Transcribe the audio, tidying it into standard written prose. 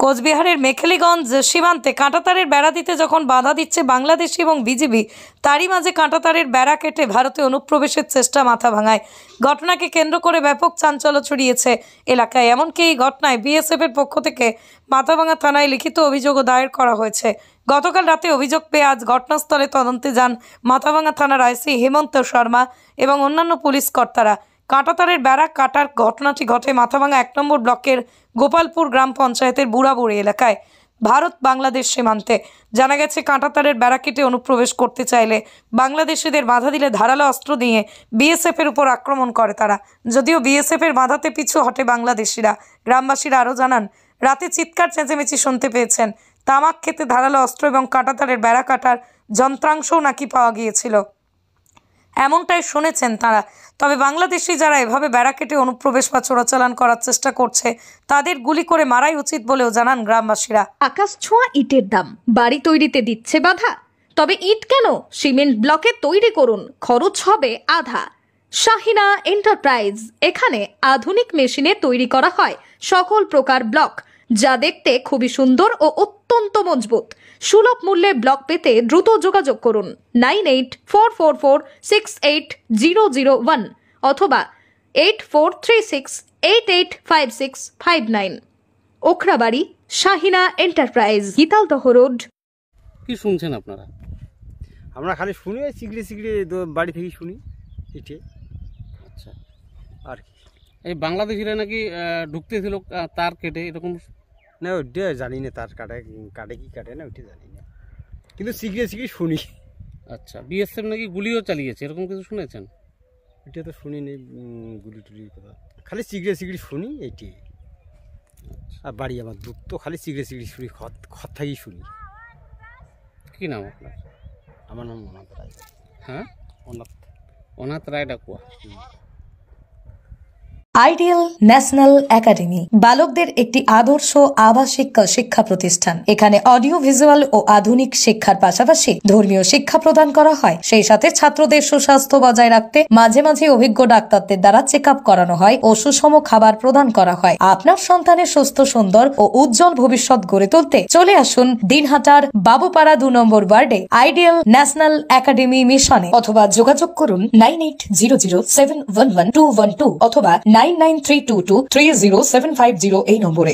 কোচবিহারের মেখলিগঞ্জ সীমান্তে কাঁটাতারের বেড়া দিতে যখন বাধা দিচ্ছে বাংলাদেশি এবং বিজিবি, তারই মাঝে কাঁটাতারের বেড়া কেটে ভারতে অনুপ্রবেশের চেষ্টা মাথাভাঙায়। ঘটনাকে কেন্দ্র করে ব্যাপক চাঞ্চল্য ছড়িয়েছে এলাকায়। এমনকি এই ঘটনায় বিএসএফের পক্ষ থেকে মাথাভাঙা থানায় লিখিত অভিযোগও দায়ের করা হয়েছে। গতকাল রাতে অভিযোগ পেয়ে আজ ঘটনাস্থলে তদন্তে যান মাথাভাঙা থানার আইসি হেমন্ত শর্মা এবং অন্যান্য পুলিশ কর্তারা। কাঁটাতারের বেড়া কাটার ঘটনাটি ঘটে মাথাভাঙা 1 নম্বর ব্লকের গোপালপুর গ্রাম পঞ্চায়েতের বুড়াবুড়ি এলাকায়, ভারত বাংলাদেশ সীমান্তে। জানা গেছে, কাঁটাতারের বেড়া কেটে অনুপ্রবেশ করতে চাইলে বাংলাদেশিদের বাধা দিলে ধারালো অস্ত্র দিয়ে বিএসএফের উপর আক্রমণ করে তারা। যদিও বিএসএফের বাধাতে পিছু হটে বাংলাদেশিরা। গ্রামবাসীরা আরও জানান, রাতে চিৎকার চেঁচামেচি শুনতে পেয়েছেন। তামাক খেতে ধারালো অস্ত্র এবং কাঁটাতারের বেড়া কাটার যন্ত্রাংশও নাকি পাওয়া গিয়েছিল, এমনটাই শুনেছেন তারা। তবে বাংলাদেশি যারা এভাবে বেড়া কেটে অনুপ্রবেশ বা চোরাচালান করার চেষ্টা করছে, তাদের গুলি করে মারাই উচিত বলেও জানান গ্রামবাসীরা। আকাশ ছোঁয়া ইটের দাম বাড়ি তৈরিতে দিচ্ছে বাধা। তবে ইট কেন, সিমেন্ট ব্লকে তৈরি করুন, খরচ হবে আধা। শাহিনা এন্টারপ্রাইজ, এখানে আধুনিক মেশিনে তৈরি করা হয় সকল প্রকার ব্লক, যা দেখতে খুবই সুন্দর ও অত্যন্ত মজবুত। সুলভ মূল্যে ব্লক পেতে দ্রুত যোগাযোগ করুন 9844468001 অথবা 8436885659। Okhrabari, Shahina enterprise, Gitaldaha road. কি শুনছেন আপনারা? আমরা খালি শুনি, চিগড়ে চিগড়ে বাড়ি থেকে শুনি ইটে। আচ্ছা, আর কি এই বাংলাদেশিরা নাকি ঢুকতেছিল তার কেটে, এরকম না? ওইটা জানি না, তার কাটে কি কাটে না ওইটা জানি না, কিন্তু চিগড়ে চিগড়ে শুনি। আচ্ছা, বিএসএফ নাকি গুলিও চালিয়েছে, এরকম কিছু শুনেছেন? এটা তো শুনি নেই গুলি টুলির কথা, খালি চিগড়ে চিগড়ে শুনি এইটি। আর বাড়ি আমার দূর তো, খালি চিগড়ে চিগড়ে শুনি, খত থাকি শুনি। কি নাম আপনার? আমার নাম অনাথ রায়। হ্যাঁ, অনাথ রায় ডাকুয়া। আইডিয়াল ন্যাশনাল একাডেমি বালকদের একটি আদর্শ আবাসিক শিক্ষা প্রতিষ্ঠান। এখানে অডিও ভিজুয়াল ও আধুনিক শিক্ষার পাশাপাশি ধর্মীয় শিক্ষা প্রদান করা হয়। সেই সাথে ছাত্রদের সুস্বাস্থ্য বজায় রাখতে মাঝে মাঝে অভিজ্ঞ ডাক্তারদের দ্বারা চেক আপ করানো হয় ও সুষম খাবার প্রদান করা হয়। আপনার সন্তানের সুস্থ, সুন্দর ও উজ্জ্বল ভবিষ্যৎ গড়ে তুলতে চলে আসুন দিনহাটার বাবুপাড়া 2 নম্বর ওয়ার্ডে আইডিয়াল ন্যাশনাল একাডেমি মিশনে, অথবা যোগাযোগ করুন 9800711212 অথবা 9932230750 এই নম্বরে।